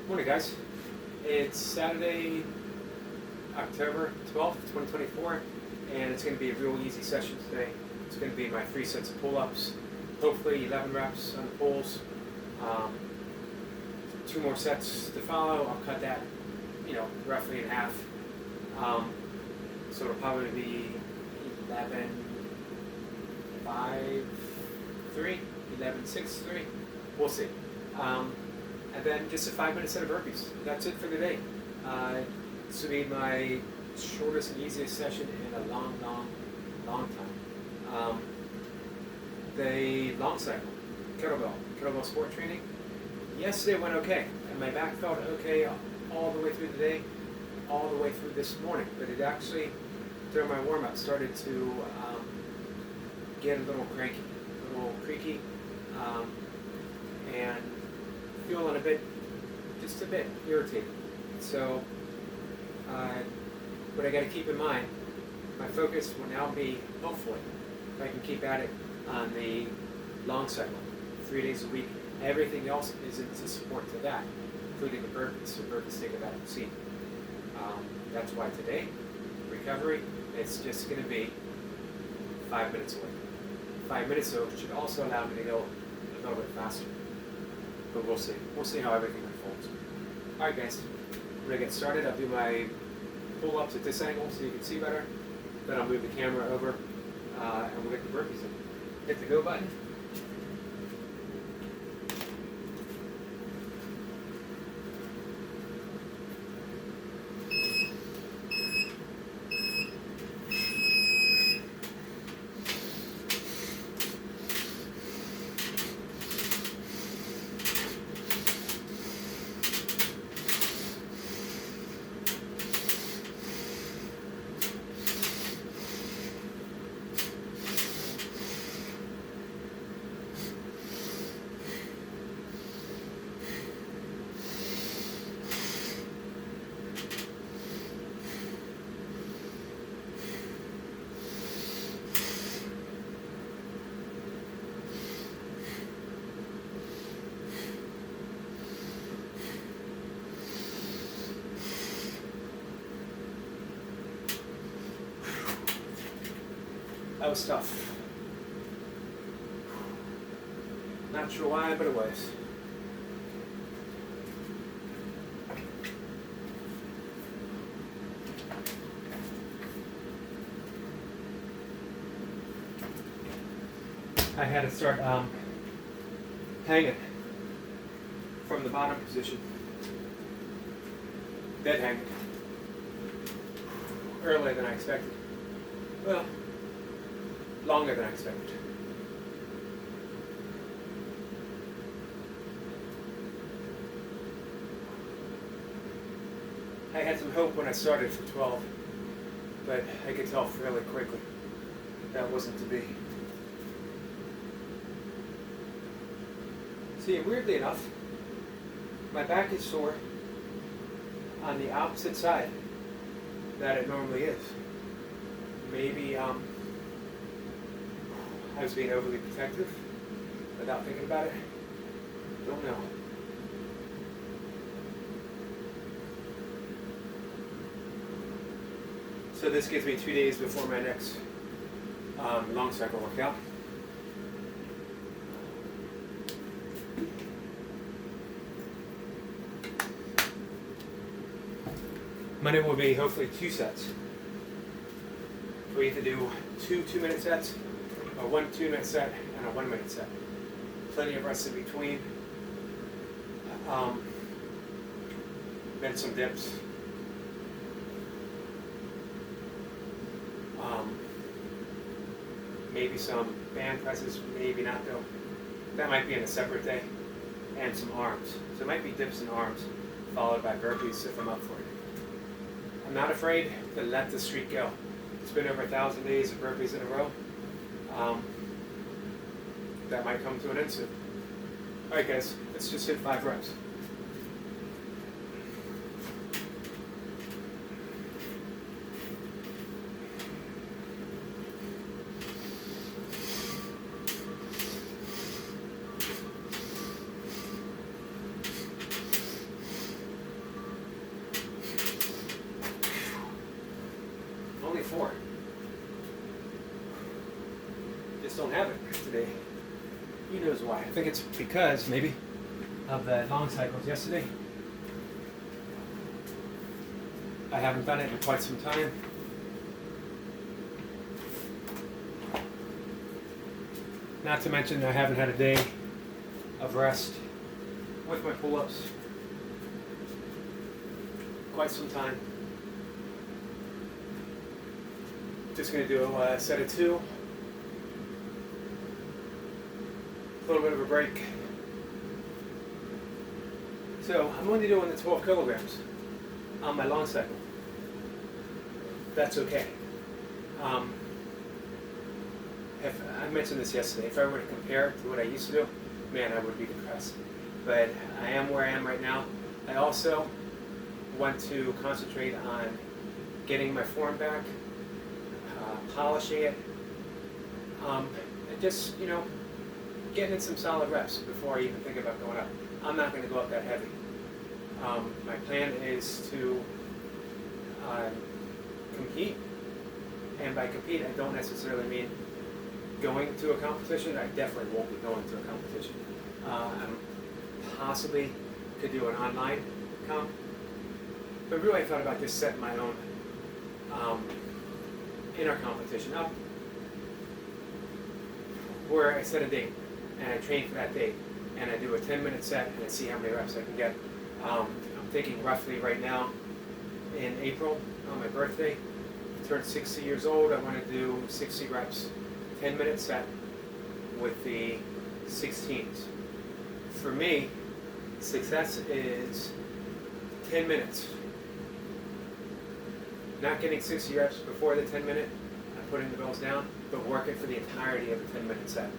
Morning, guys. It's Saturday, October 12th, 2024, and it's going to be a real easy session today. It's going to be my 3 sets of pull-ups, hopefully 11 reps on the pulls. 2 more sets to follow. I'll cut that, roughly in half. So it'll probably be 11, 5, 3, 11, 6, 3. We'll see. And then just a 5-minute set of burpees. That's it for the day. This will be my shortest and easiest session in a long time. The long cycle, kettlebell sport training. Yesterday went okay, and my back felt okay all the way through the day, all the way through this morning. But it actually, during my warm-up, started to get a little cranky, a little creaky, and feeling just a bit irritated. So what I got to keep in mind, my focus will now be, hopefully, if I can keep at it on the long cycle, 3 days a week. Everything else is into support to that, including the burpees. So burpees take a back seat. That's why today, recovery, it's just going to be 5 minutes away. 5 minutes, so it should also allow me to go a little bit faster. But we'll see. We'll see how everything unfolds. All right, guys. I'm going to get started. I'll do my pull-ups at this angle so you can see better. Then I'll move the camera over, and we'll get the burpees in. Hit the go button. That was tough. Not sure why, but it was. I had to start hanging from the bottom position. Dead hanging. Earlier than I expected. Well, longer than I expected. I had some hope when I started for 12, but I could tell fairly quickly that wasn't to be. See, weirdly enough, my back is sore on the opposite side that it normally is. Maybe I was being overly protective without thinking about it. Don't know. So this gives me 2 days before my next long cycle workout. Monday will be hopefully 2 sets. We either do 2 2-minute sets, a 1 2-minute set, and a 1-minute set. Plenty of rest in between. Then some dips. Maybe some band presses, maybe not though. That might be in a separate day. And some arms. So it might be dips and arms, followed by burpees if I'm up for it. I'm not afraid to let the streak go. It's been over 1,000 days of burpees in a row. That might come to an end soon. All right, guys, let's just hit 5 reps. only 4. Just don't have it today. Who knows why? I think it's because maybe of the long cycles yesterday. I haven't done it in quite some time. Not to mention I haven't had a day of rest with my pull-ups. Quite some time. Just going to do a set of 2. A little bit of a break. So I'm only doing the 12 kilograms on my long cycle. That's okay. If I mentioned this yesterday, if I were to compare it to what I used to do, man, I would be depressed. But I am where I am right now. I also want to concentrate on getting my form back, polishing it, and just, getting in some solid reps before I even think about going up. I'm not going to go up that heavy. My plan is to compete, and by compete I don't necessarily mean going to a competition. I definitely won't be going to a competition. I possibly could do an online comp, but really I thought about just setting my own inner competition up, where I set a date and I train for that date, and I do a 10-minute set and I see how many reps I can get. I'm thinking roughly right now in April on my birthday, I turned 60 years old. I want to do 60 reps, 10-minute set with the 16s. For me, success is 10 minutes. Not getting 60 reps before the 10-minute, I'm putting the bells down, but working for the entirety of the 10-minute set.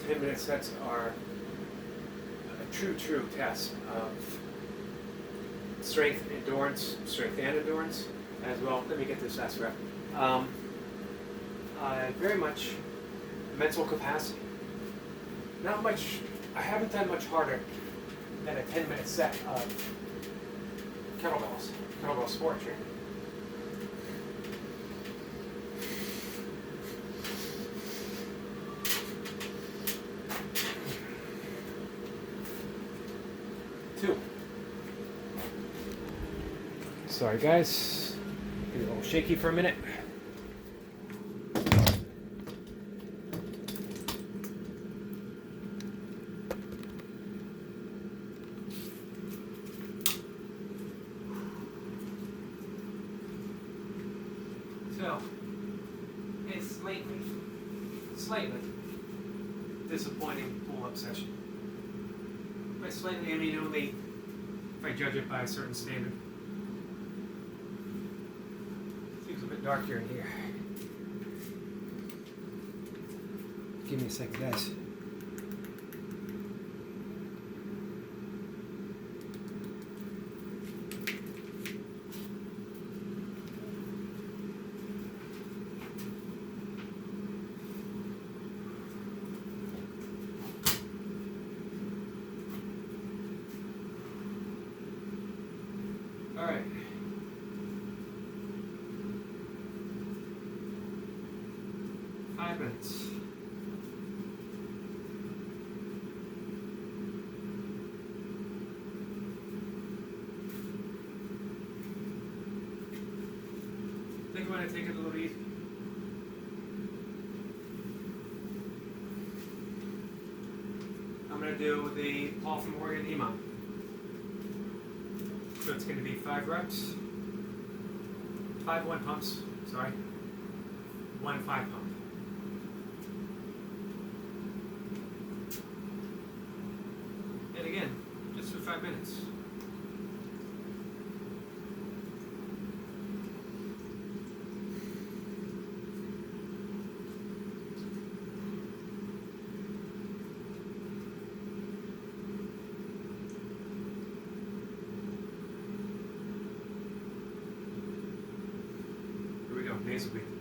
10-minute sets are a true test of strength and endurance as well. Let me get this last rep. Very much mental capacity. Not much, I haven't done much harder than a 10-minute set of kettlebell sport training. Sorry guys, get a little shaky for a minute. So, it's slightly disappointing pull-up session. By slightly, I mean only if I judge it by a certain standard. Seems a bit darker in here. Give me a second, guys. All right. Minutes. I think I'm going to take it a little easy. I'm going to do the Paul from Oregon EMOM. So it's going to be 5 reps, 5 1 pumps, sorry, 1 5 pump. And again, just for 5 minutes. Here we go, nasal breathing.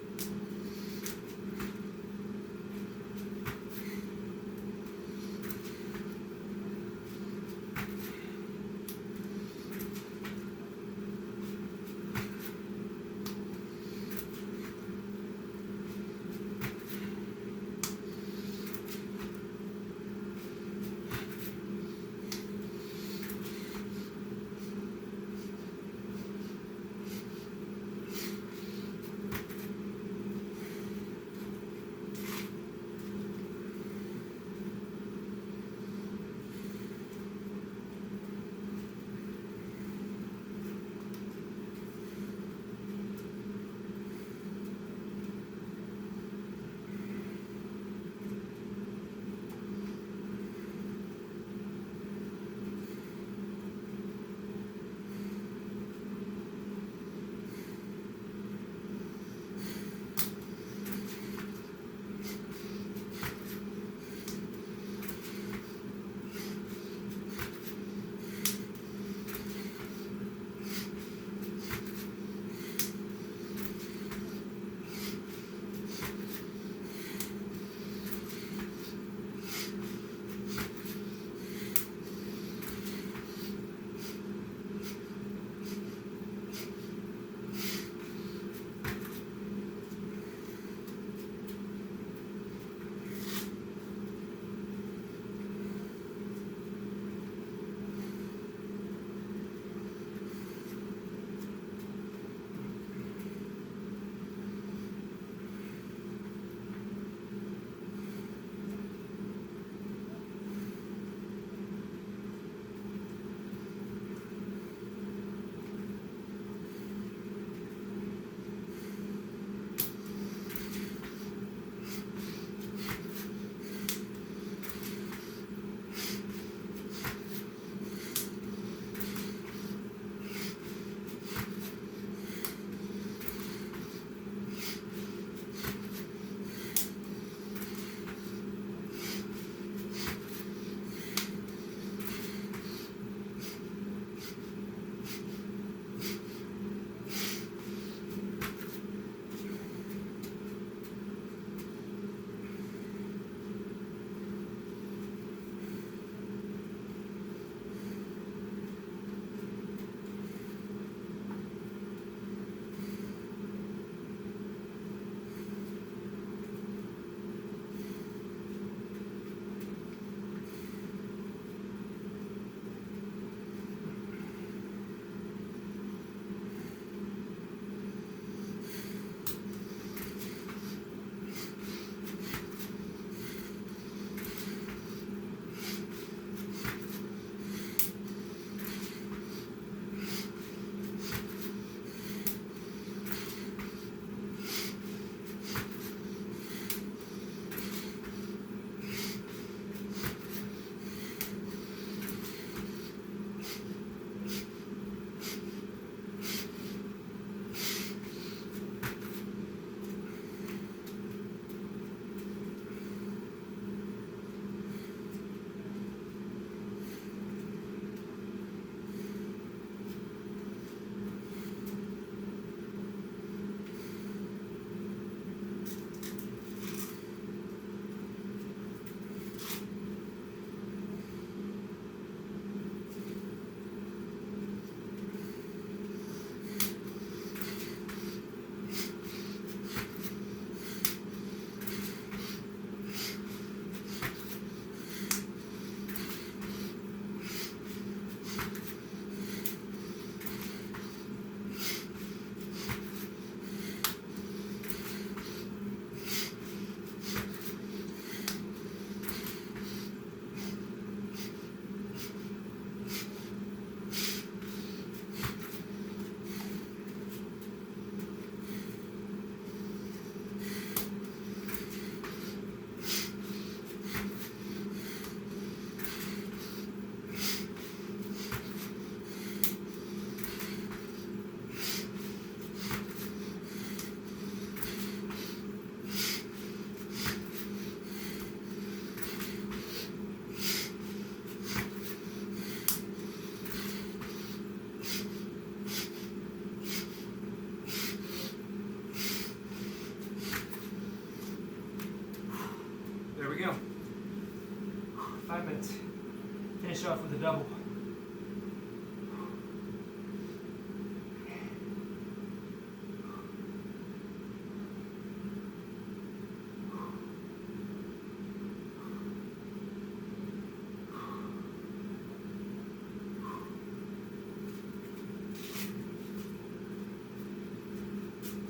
finish off with a double.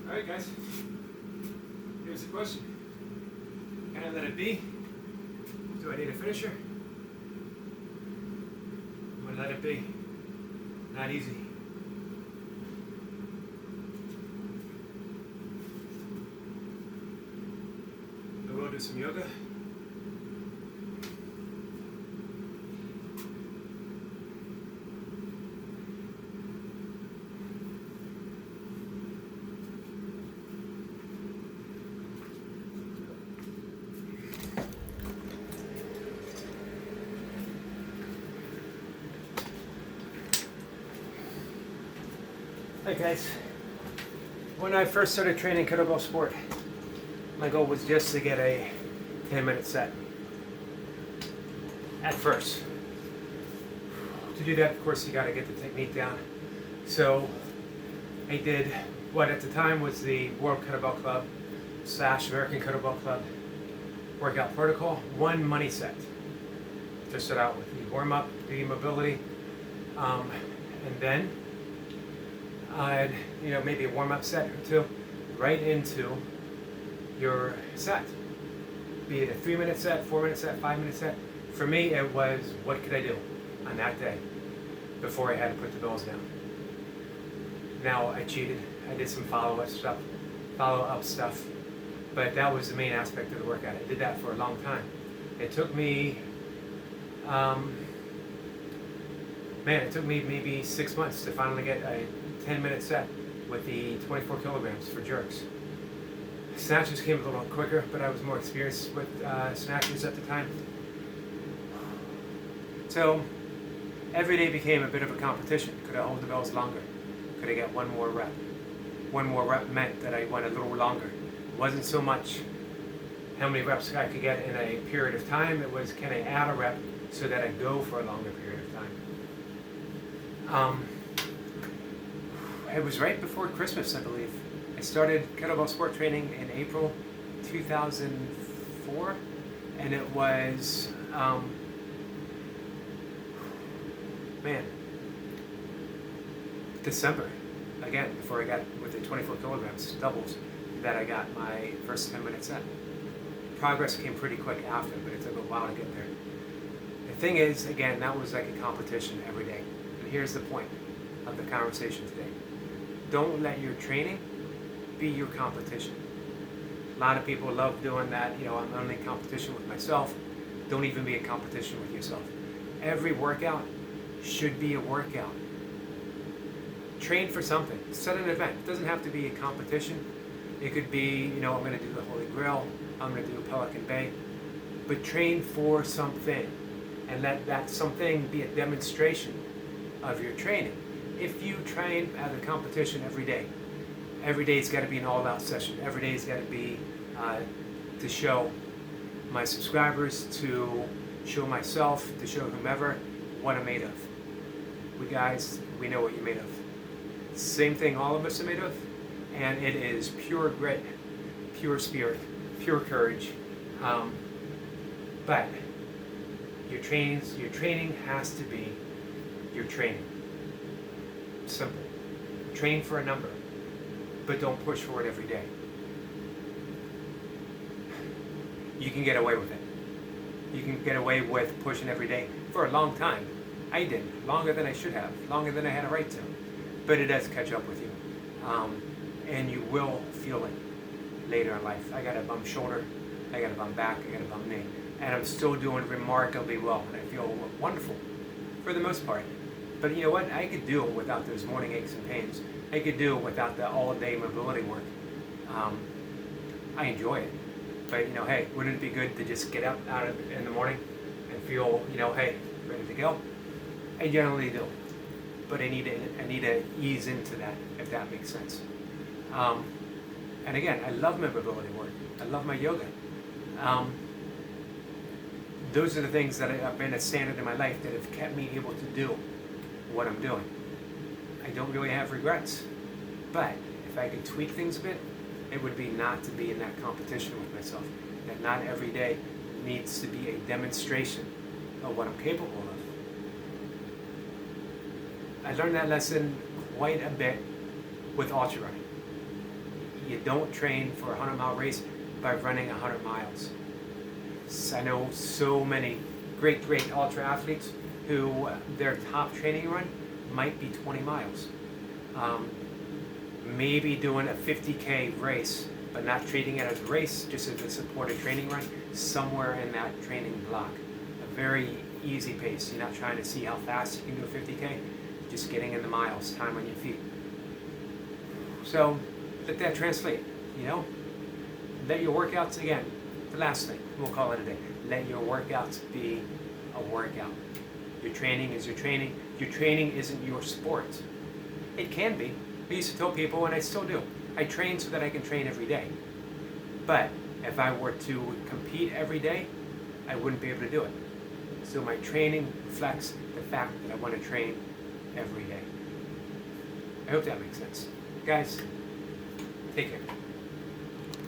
All right, guys. Here's the question. Can I let it be? Do I need a finisher? I'm gonna let it be. Not easy. I will do some yoga. Hey guys, when I first started training kettlebell sport, my goal was just to get a 10-minute set. At first. To do that, of course, you gotta get the technique down. So I did what at the time was the World Kettlebell Club / American Kettlebell Club workout protocol, one money set to start out with. You warm up, do your mobility, and then maybe a warm-up set or two, right into your set. Be it a 3-minute set, 4-minute set, 5-minute set. For me, it was what could I do on that day before I had to put the bills down. Now I cheated. I did some follow-up stuff, but that was the main aspect of the workout. I did that for a long time. It took me, it took me maybe 6 months to finally get a 10-minute set with the 24 kilograms for jerks. Snatches came a little quicker, but I was more experienced with snatches at the time. So every day became a bit of a competition. Could I hold the bells longer? Could I get one more rep? One more rep meant that I went a little longer. It wasn't so much how many reps I could get in a period of time. It was, can I add a rep so that I go for a longer period of time? It was right before Christmas, I believe. I started kettlebell sport training in April 2004, and it was, December, again, before I got with the 24 kilograms doubles, that I got my first 10-minute set. Progress came pretty quick after, but it took a while to get there. The thing is, again, that was like a competition every day. And here's the point of the conversation today. Don't let your training be your competition. A lot of people love doing that. I'm only in competition with myself. Don't even be in competition with yourself. Every workout should be a workout. Train for something. Set an event. It doesn't have to be a competition. It could be, I'm going to do the Holy Grail. I'm going to do Pelican Bay. But train for something. And let that something be a demonstration of your training. If you train at a competition every day's got to be an all-out session. Every day's got to be to show my subscribers, to show myself, to show whomever what I'm made of. We know what you're made of. Same thing all of us are made of, and it is pure grit, pure spirit, pure courage. But your training has to be your training. Simple. Train for a number, but don't push for it every day. You can get away with it. You can get away with pushing every day for a long time. I did, longer than I should have, longer than I had a right to. But it does catch up with you. And you will feel it later in life. I got a bum shoulder, I got a bum back, I got a bum knee. And I'm still doing remarkably well, and I feel wonderful for the most part. But you know what? I could do it without those morning aches and pains. I could do it without the all-day mobility work. I enjoy it. But hey, wouldn't it be good to just get up out of in the morning and feel, hey, ready to go? I generally do. But I need to ease into that, if that makes sense. And again, I love my mobility work. I love my yoga. those are the things that have been a standard in my life that have kept me able to do what I'm doing. I don't really have regrets, but if I could tweak things a bit, it would be not to be in that competition with myself. That not every day needs to be a demonstration of what I'm capable of. I learned that lesson quite a bit with ultra running. You don't train for a 100-mile race by running 100 miles. I know so many great ultra athletes who their top training run might be 20 miles. Maybe doing a 50K race, but not treating it as a race, just as a supported training run, somewhere in that training block. A very easy pace. You're not trying to see how fast you can do a 50K, just getting in the miles, time on your feet. So let that translate, you know? Let your workouts, again, the last thing, we'll call it a day. Let your workouts be a workout. Your training is your training. Your training isn't your sport. It can be. I used to tell people, and I still do, I train so that I can train every day. But if I were to compete every day, I wouldn't be able to do it. So my training reflects the fact that I want to train every day. I hope that makes sense. Guys, take care.